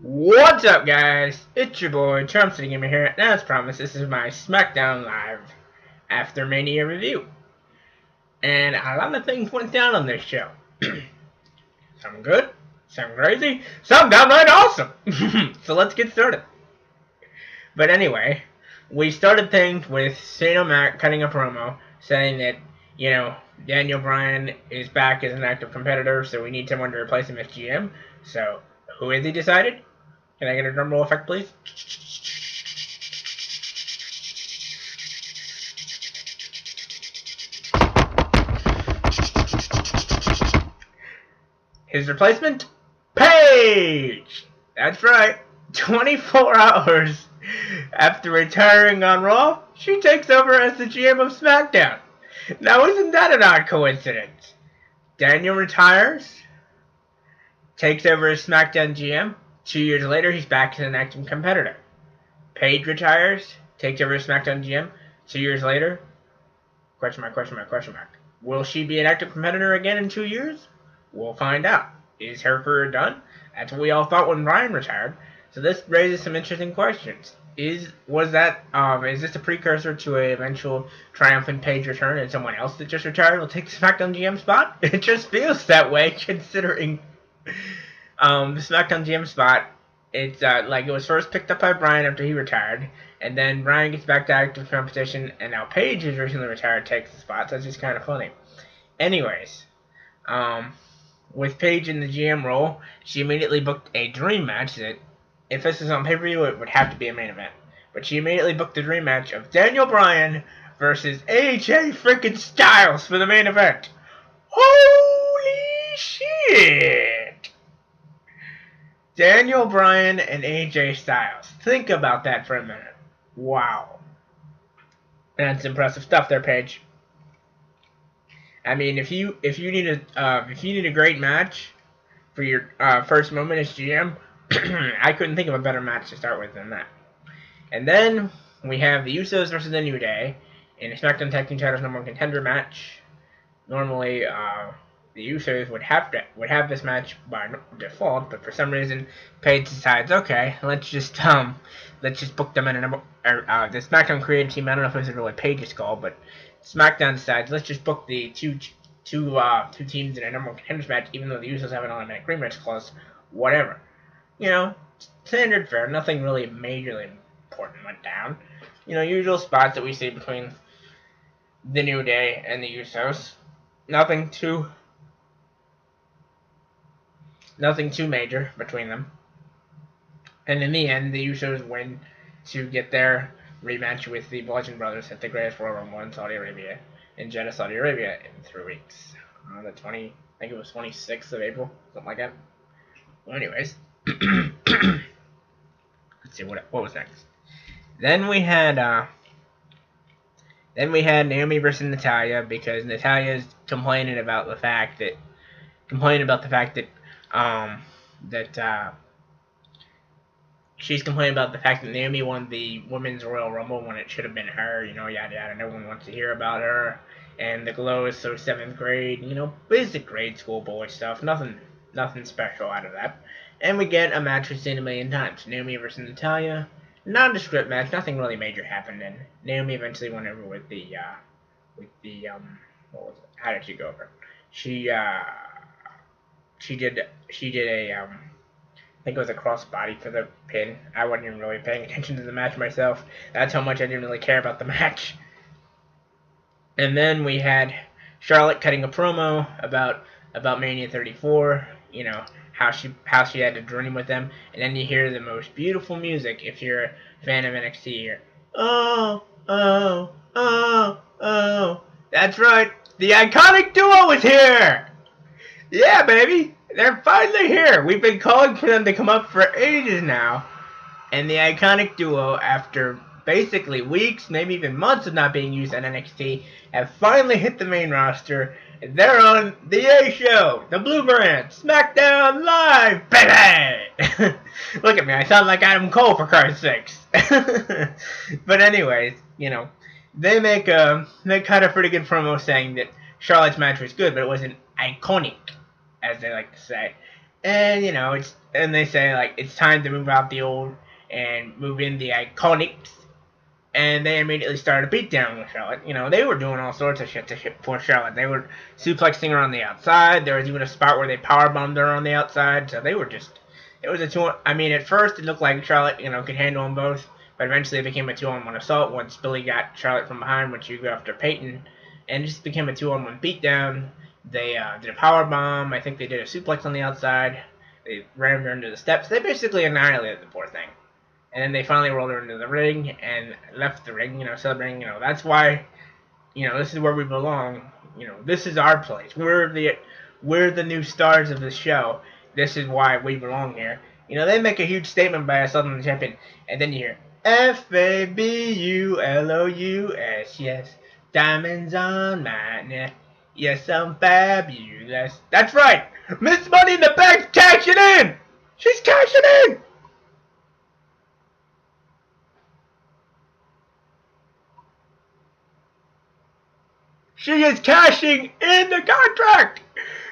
What's up, guys? It's your boy Trumpson Gamer here, and as promised, this is my Smackdown Live after Mania review. And a lot of things went down on this show. Some good, some crazy, some downright awesome. So let's get started. But anyway, we started things with St. O'Mac cutting a promo saying that, Daniel Bryan is back as an active competitor, so we need someone to replace him as GM. So, who has he decided? Can I get a drum roll effect, please? His replacement? Paige! That's right. 24 hours after retiring on Raw, she takes over as the GM of Smackdown. Now, isn't that an odd coincidence? Daniel retires, takes over as Smackdown GM. 2 years later, he's back as an active competitor. Paige retires, takes over as Smackdown GM. 2 years later, question mark, question mark, question mark. Will she be an active competitor again in 2 years? We'll find out. Is her career done? That's what we all thought when Bryan retired. So this raises some interesting questions. Is this a precursor to an eventual triumphant Paige return and someone else that just retired will take the SmackDown GM spot? It just feels that way considering the SmackDown GM spot. It's like it was first picked up by Bryan after he retired, and then Bryan gets back to active competition, and now Paige, who's recently retired, takes the spot. So it's just kind of funny. Anyways, with Paige in the GM role, she immediately booked a dream match that, if this is on pay-per-view, it would have to be a main event. But she immediately booked the dream match of Daniel Bryan versus AJ freaking Styles for the main event. Holy shit! Daniel Bryan and AJ Styles. Think about that for a minute. Wow. That's impressive stuff there, Paige. I mean, if you need a great match for your first moment as GM, I couldn't think of a better match to start with than that. And then we have the Usos versus the New Day in a SmackDown Tag Team Titles #1 Contender match. Normally, the Usos would have this match by default, but for some reason, Paige decides, okay, let's just book them in a the SmackDown Creative Team. I don't know if this is really Paige's call, but SmackDown decides, let's just book the two teams in a #1 Contenders match, even though the Usos have an automatic rematch clause. Whatever. Standard fare. Nothing really majorly important went down. Usual spots that we see between the New Day and the Usos. Nothing too major between them. And in the end, the Usos win to get their rematch with the Bludgeon Brothers at the Greatest Royal Rumble in Saudi Arabia, in Jeddah, Saudi Arabia, in 3 weeks. On the 26th of April, something like that. Well, anyways. Let's see what was next. Then we had Naomi versus Natalya, because Natalya's complaining about the fact that she's complaining about the fact that Naomi won the Women's Royal Rumble when it should have been her. Yada yada. No one wants to hear about her, and the glow is so 7th grade. Basic grade school boy stuff. Nothing special out of that. And we get a match we've seen a million times. Naomi versus Natalya. Nondescript match. Nothing really major happened. And Naomi eventually went over with the what was it? How did she go over? She did a I think it was a crossbody for the pin. I wasn't even really paying attention to the match myself. That's how much I didn't really care about the match. And then we had Charlotte cutting a promo about Mania 34. How she had to dream with them, and then you hear the most beautiful music if you're a fan of NXT here. Oh, oh, oh, oh. That's right. The iconic duo is here. Yeah, baby. They're finally here. We've been calling for them to come up for ages now. And the iconic duo, after basically weeks, maybe even months of not being used on NXT, have finally hit the main roster. They're on the A Show, the Blue Brand, Smackdown Live, baby! Look at me, I sound like Adam Cole, for Christ's sakes. But anyways, they cut a pretty good promo saying that Charlotte's match was good, but it wasn't iconic, as they like to say. And and they say like it's time to move out the old and move in the iconics. And they immediately started a beatdown with Charlotte. They were doing all sorts of shit for Charlotte. They were suplexing her on the outside. There was even a spot where they powerbombed her on the outside. So they were just, it was a two. I mean, at first it looked like Charlotte, could handle them both, but eventually it became a 2-on-1 assault once Billy got Charlotte from behind when she go after Peyton, and it just became a 2-on-1 beatdown. They did a powerbomb. I think they did a suplex on the outside. They rammed her into the steps. They basically annihilated the poor thing. And then they finally rolled her into the ring and left the ring, celebrating. That's why, this is where we belong. This is our place. We're the new stars of the show. This is why we belong here. They make a huge statement by assaulting the champion, and then you hear Fabulous, yes, diamonds on my neck. Yes, I'm fabulous. That's right. Miss Money in the Bank's cashing in. She's cashing in. She is cashing in the contract!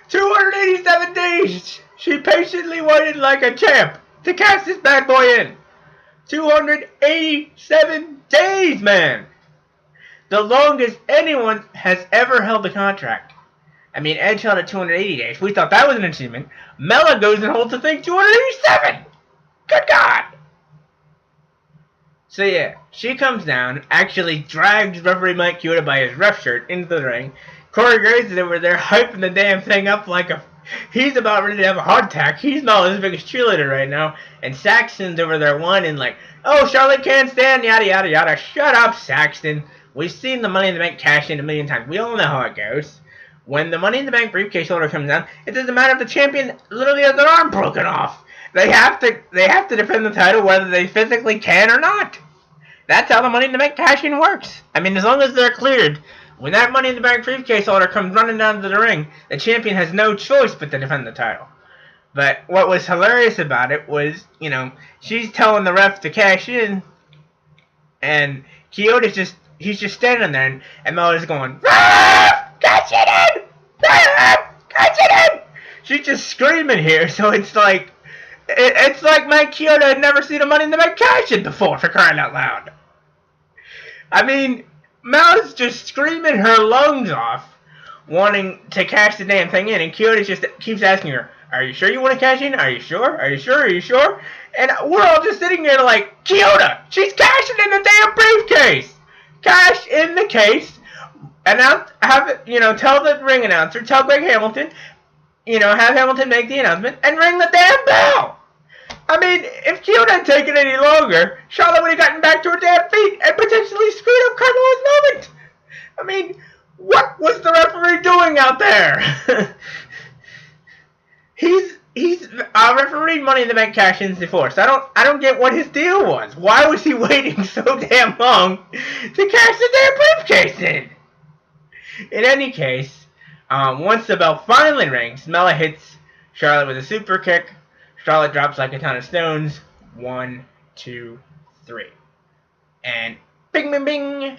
287 days! She patiently waited like a champ to cash this bad boy in. 287 days, man! The longest anyone has ever held the contract. I mean, Edge held it 280 days. We thought that was an achievement. Mella goes and holds the thing 287! Good God! So yeah, she comes down, actually drags referee Mike Chioda by his ref shirt into the ring. Corey Graves is over there hyping the damn thing up like he's about ready to have a heart attack. He's Mella's biggest cheerleader right now. And Saxton's over there whining like, oh, Charlotte can't stand, yada yada yada. Shut up, Saxton. We've seen the Money in the Bank cash in a million times. We all know how it goes. When the Money in the Bank briefcase holder comes down, it doesn't matter if the champion literally has their arm broken off. They have to defend the title whether they physically can or not. That's how the Money in the Bank cash-in works. I mean, as long as they're cleared, when that Money in the Bank briefcase holder comes running down to the ring, the champion has no choice but to defend the title. But what was hilarious about it was, she's telling the ref to cash in, and he's just standing there, and Mella's going, ref, cash it in! Ref, cash it in! She's just screaming here, so it's like, it's like Mike Chioda had never seen a Money in the Bank cash-in before, for crying out loud. I mean, Mel's just screaming her lungs off, wanting to cash the damn thing in, and Chioda just keeps asking her, are you sure you want to cash in? Are you sure? Are you sure? Are you sure? And we're all just sitting there like, Chioda, she's cashing in the damn briefcase! Cash in the case, tell the ring announcer, tell Greg Hamilton, have Hamilton make the announcement, and ring the damn bell! I mean, if Chioda had taken any longer, Charlotte would have gotten back to her damn feet and potentially screwed up Carmella's moment. I mean, what was the referee doing out there? he's refereed Money in the Bank cash-ins before, so I don't get what his deal was. Why was he waiting so damn long to cash the damn briefcase in? In any case, once the bell finally rings, Mella hits Charlotte with a super kick. Charlotte drops like a ton of stones. 1, 2, 3. And bing, bing, bing.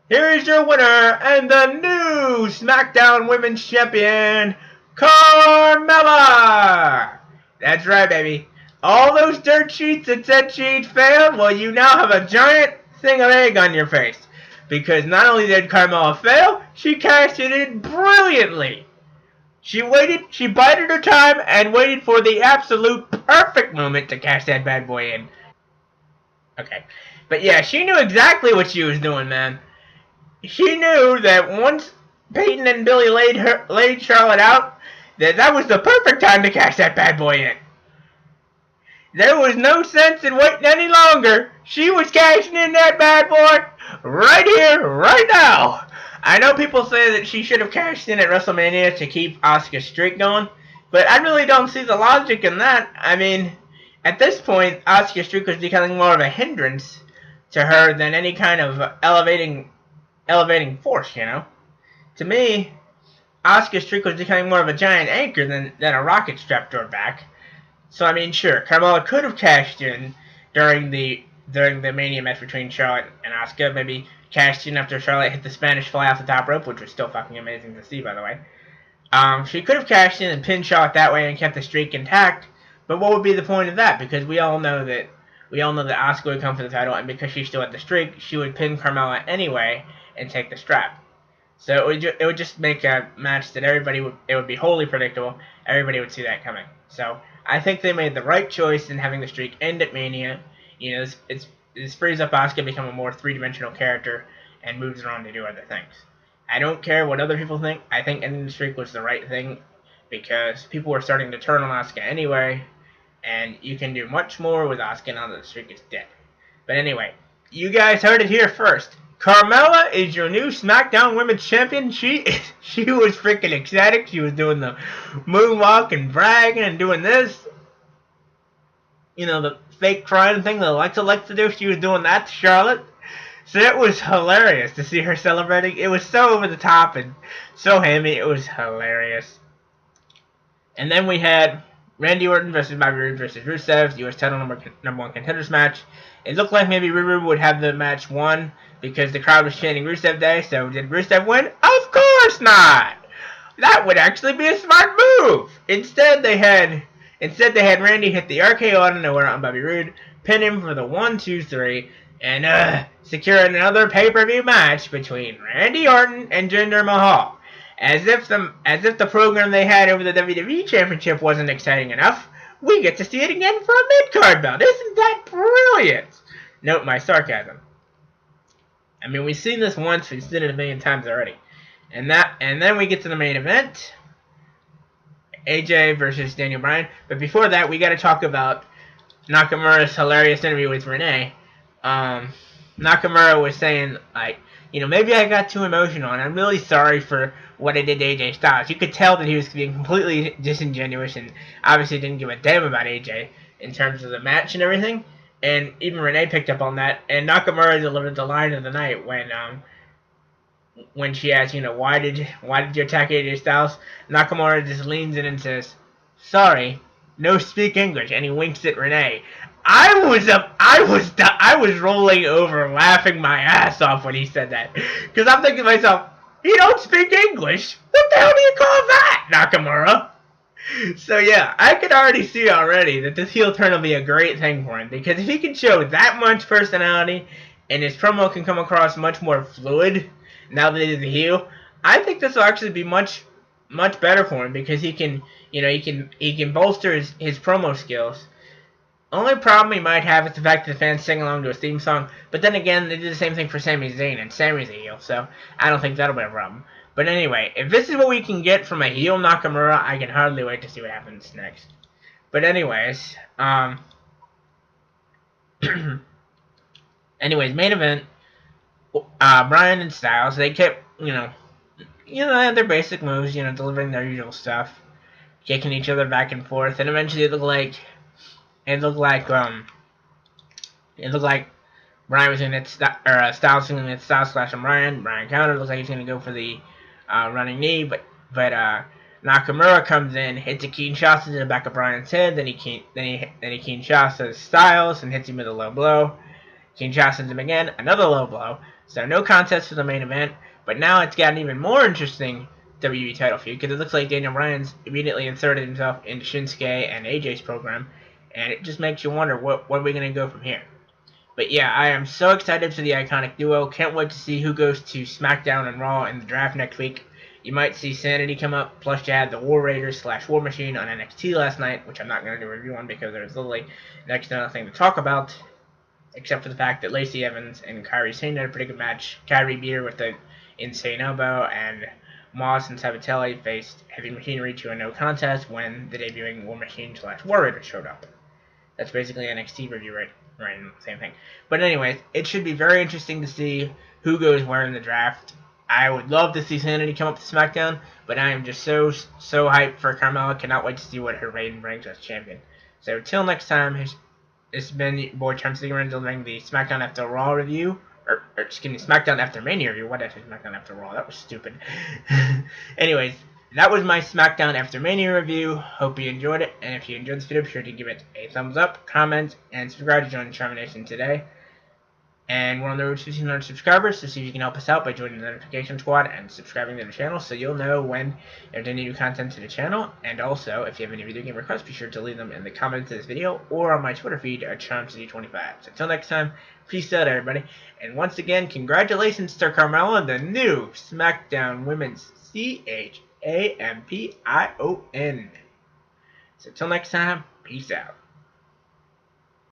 Here is your winner and the new Smackdown Women's Champion, Carmella. That's right, baby. All those dirt sheets that said she'd failed, well, you now have a giant thing of egg on your face. Because not only did Carmella fail, she cashed it in brilliantly. She bided her time and waited for the absolute perfect moment to cash that bad boy in. Okay. But yeah, she knew exactly what she was doing, man. She knew that once Peyton and Billy laid Charlotte out, that was the perfect time to cash that bad boy in. There was no sense in waiting any longer. She was cashing in that bad boy right here, right now. I know people say that she should have cashed in at WrestleMania to keep Asuka's streak going, but I really don't see the logic in that. I mean, at this point, Asuka's streak was becoming more of a hindrance to her than any kind of elevating force, To me, Asuka's streak was becoming more of a giant anchor than a rocket strapped to her back. So, I mean, sure, Carmella could have cashed in during the Mania match between Charlotte and Asuka, maybe cashed in after Charlotte hit the Spanish fly off the top rope, which was still fucking amazing to see, by the way. She could have cashed in and pinned Charlotte that way and kept the streak intact, but what would be the point of that? Because we all know that Asuka would come for the title, and because she still had the streak, she would pin Carmella anyway and take the strap. So it would just make a match that it would be wholly predictable. Everybody would see that coming. So I think they made the right choice in having the streak end at Mania. You know, this frees up Asuka to become a more three-dimensional character and moves her on to do other things. I don't care what other people think. I think ending the streak was the right thing because people were starting to turn on Asuka anyway, and you can do much more with Asuka now that the streak is dead. But anyway, you guys heard it here first. Carmella is your new SmackDown Women's Champion. She was freaking ecstatic. She was doing the moonwalk and bragging and doing this. You know, the fake crying thing that Alexa likes to do. She was doing that to Charlotte. So it was hilarious to see her celebrating. It was so over the top and so hammy. It was hilarious. And then we had Randy Orton versus Bobby Roode versus Rusev, U.S. title number one contenders match. It looked like maybe Rusev would have the match won because the crowd was chanting Rusev Day. So did Rusev win? Of course not. That would actually be a smart move. Instead they had Randy hit the RKO out of nowhere on Bobby Roode, pin him for the 1-2-3, and secure another pay-per-view match between Randy Orton and Jinder Mahal. As if the program they had over the WWE Championship wasn't exciting enough, we get to see it again for a mid-card belt. Isn't that brilliant? Note my sarcasm. I mean, we've seen this once, we've seen it a million times already. And then we get to the main event. AJ versus Daniel Bryan. But before that, we got to talk about Nakamura's hilarious interview with Renee. Nakamura was saying, like, you know, maybe I got too emotional, and I'm really sorry for what I did to AJ Styles. You could tell that he was being completely disingenuous and obviously didn't give a damn about AJ in terms of the match and everything. And even Renee picked up on that. And Nakamura delivered the line of the night when she asked, you know, why did you attack AJ Styles? Nakamura just leans in and says, sorry, no speak English, and he winks at Renee. I was rolling over laughing my ass off when he said that. Because I'm thinking to myself, he don't speak English? What the hell do you call that, Nakamura? So yeah, I could already see already that this heel turn will be a great thing for him. Because if he can show that much personality and his promo can come across much more fluid now that he's a heel, I think this will actually be much better for him because he can bolster his promo skills. Only problem he might have is the fact that the fans sing along to his theme song. But then again, they did the same thing for Sami Zayn, and Sami's a heel, so I don't think that'll be a problem. But anyway, if this is what we can get from a heel Nakamura, I can hardly wait to see what happens next. But anyways, main event. Bryan and Styles, they kept, they had their basic moves, delivering their usual stuff, kicking each other back and forth, and eventually it looked like Bryan was going to hit Styles was going to hit Styles slash on Bryan. Bryan countered. Looks like he's going to go for the running knee, but Nakamura comes in, hits a Kinshasa to the back of Bryan's head. Then he Kinshasa Styles and hits him with a low blow. Kinshasa him again, another low blow. So no contest for the main event. But now it's gotten even more interesting WWE title feud because it looks like Daniel Bryan's immediately inserted himself into Shinsuke and AJ's program. And it just makes you wonder, what are we going to go from here? But yeah, I am so excited for the iconic duo. Can't wait to see who goes to SmackDown and Raw in the draft next week. You might see Sanity come up, plus you had the War Raiders / War Machine on NXT last night, which I'm not going to do a review on because there's literally next to nothing to talk about, except for the fact that Lacey Evans and Kairi Sane had a pretty good match. Kairi beat her with the insane elbow, and Moss and Sabatelli faced Heavy Machinery to a no contest when the debuting War Machine / War Raiders showed up. That's basically NXT review, right? Same thing. But anyways, it should be very interesting to see who goes where in the draft. I would love to see Sanity come up to SmackDown, but I am just so hyped for Carmella. Cannot wait to see what her reign brings as champion. So till next time, it's been your boy Trump Sigmund delivering the SmackDown After Raw review. Or excuse me, SmackDown After Mania review. What did I say SmackDown After Raw? That was stupid. Anyways, that was my SmackDown After Mania review. Hope you enjoyed it. And if you enjoyed this video, be sure to give it a thumbs up, comment, and subscribe to join the Charmination today. And we're on the road to 1,500 subscribers, so see if you can help us out by joining the notification squad and subscribing to the channel so you'll know when there's any new content to the channel. And also, if you have any video game requests, be sure to leave them in the comments of this video or on my Twitter feed at CharmCity25. So until next time, peace out, everybody. And once again, congratulations to Carmella, the new Smackdown Women's Champion. So until next time, peace out.